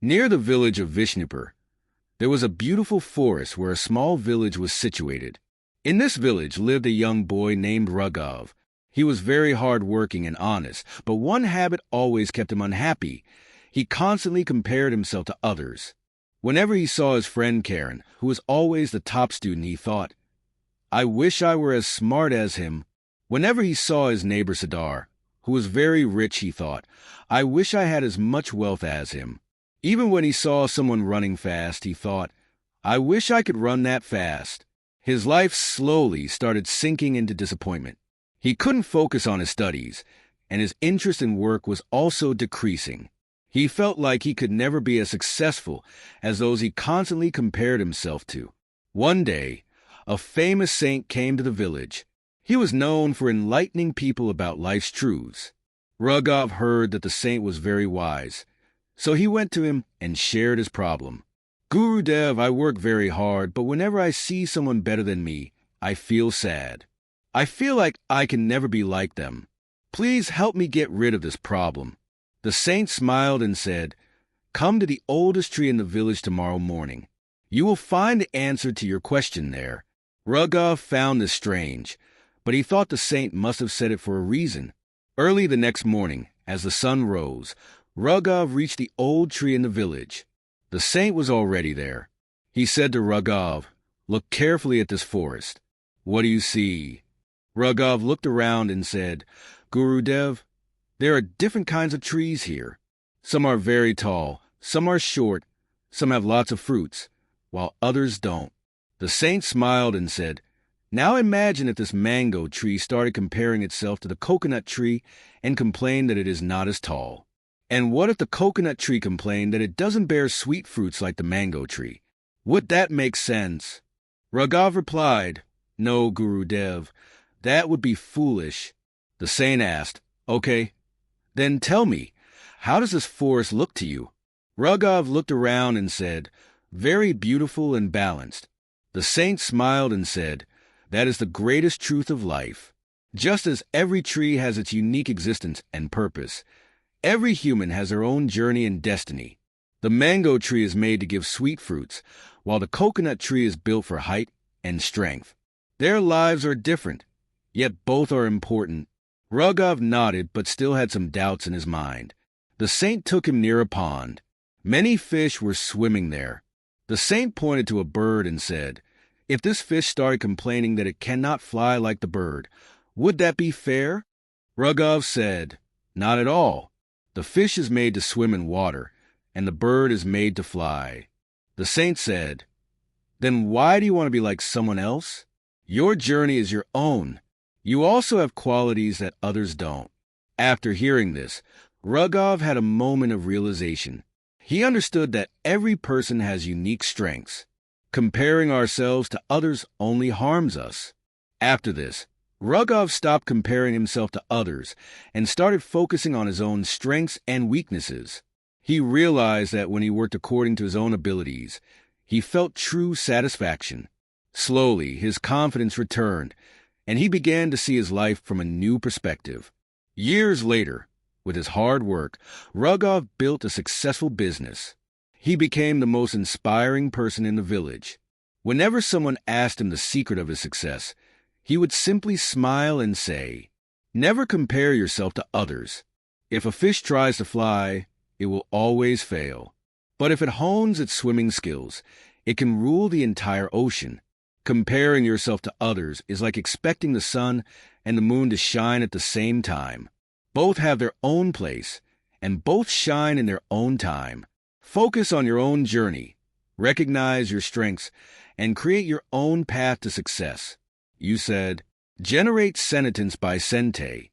Near the village of Vishnupur, there was a beautiful forest where a small village was situated. In this village lived a young boy named Raghav. He was very hard-working and honest, but one habit always kept him unhappy. He constantly compared himself to others. Whenever he saw his friend Karen, who was always the top student, he thought, "I wish I were as smart as him." Whenever he saw his neighbor Siddhar, who was very rich, he thought, "I wish I had as much wealth as him." Even when he saw someone running fast, he thought, "I wish I could run that fast." His life slowly started sinking into disappointment. He couldn't focus on his studies, and his interest in work was also decreasing. He felt like he could never be as successful as those he constantly compared himself to. One day, a famous saint came to the village. He was known for enlightening people about life's truths. Raghav heard that the saint was very wise, so he went to him and shared his problem. "Gurudev, I work very hard, but whenever I see someone better than me, I feel sad. I feel like I can never be like them. Please help me get rid of this problem." The saint smiled and said, "Come to the oldest tree in the village tomorrow morning. You will find the answer to your question there." Raghav found this strange, but he thought the saint must have said it for a reason. Early the next morning, as the sun rose, Raghav reached the old tree in the village. The saint was already there. He said to Raghav, "Look carefully at this forest. What do you see?" Raghav looked around and said, "Gurudev, there are different kinds of trees here. Some are very tall, some are short, some have lots of fruits, while others don't." The saint smiled and said, "Now imagine if this mango tree started comparing itself to the coconut tree and complained that it is not as tall. And what if the coconut tree complained that it doesn't bear sweet fruits like the mango tree? Would that make sense?" Raghav replied, "No, Gurudev, that would be foolish." The saint asked, "Okay, then tell me, how does this forest look to you?" Raghav looked around and said, "Very beautiful and balanced." The saint smiled and said, "That is the greatest truth of life. Just as every tree has its unique existence and purpose, every human has their own journey and destiny. The mango tree is made to give sweet fruits, while the coconut tree is built for height and strength. Their lives are different, yet both are important." Raghav nodded but still had some doubts in his mind. The saint took him near a pond. Many fish were swimming there. The saint pointed to a bird and said, "If this fish started complaining that it cannot fly like the bird, would that be fair?" Raghav said, "Not at all. The fish is made to swim in water, and the bird is made to fly." The saint said, "Then why do you want to be like someone else? Your journey is your own. You also have qualities that others don't." After hearing this, Raghav had a moment of realization. He understood that every person has unique strengths. Comparing ourselves to others only harms us. After this, Raghav stopped comparing himself to others and started focusing on his own strengths and weaknesses. He realized that when he worked according to his own abilities, he felt true satisfaction. Slowly, his confidence returned, and he began to see his life from a new perspective. Years later, with his hard work, Raghav built a successful business. He became the most inspiring person in the village. Whenever someone asked him the secret of his success, he would simply smile and say, "Never compare yourself to others. If a fish tries to fly, it will always fail. But if it hones its swimming skills, it can rule the entire ocean. Comparing yourself to others is like expecting the sun and the moon to shine at the same time. Both have their own place, and both shine in their own time. Focus on your own journey, recognize your strengths, and create your own path to success." You said, "Generate sentence by Sente.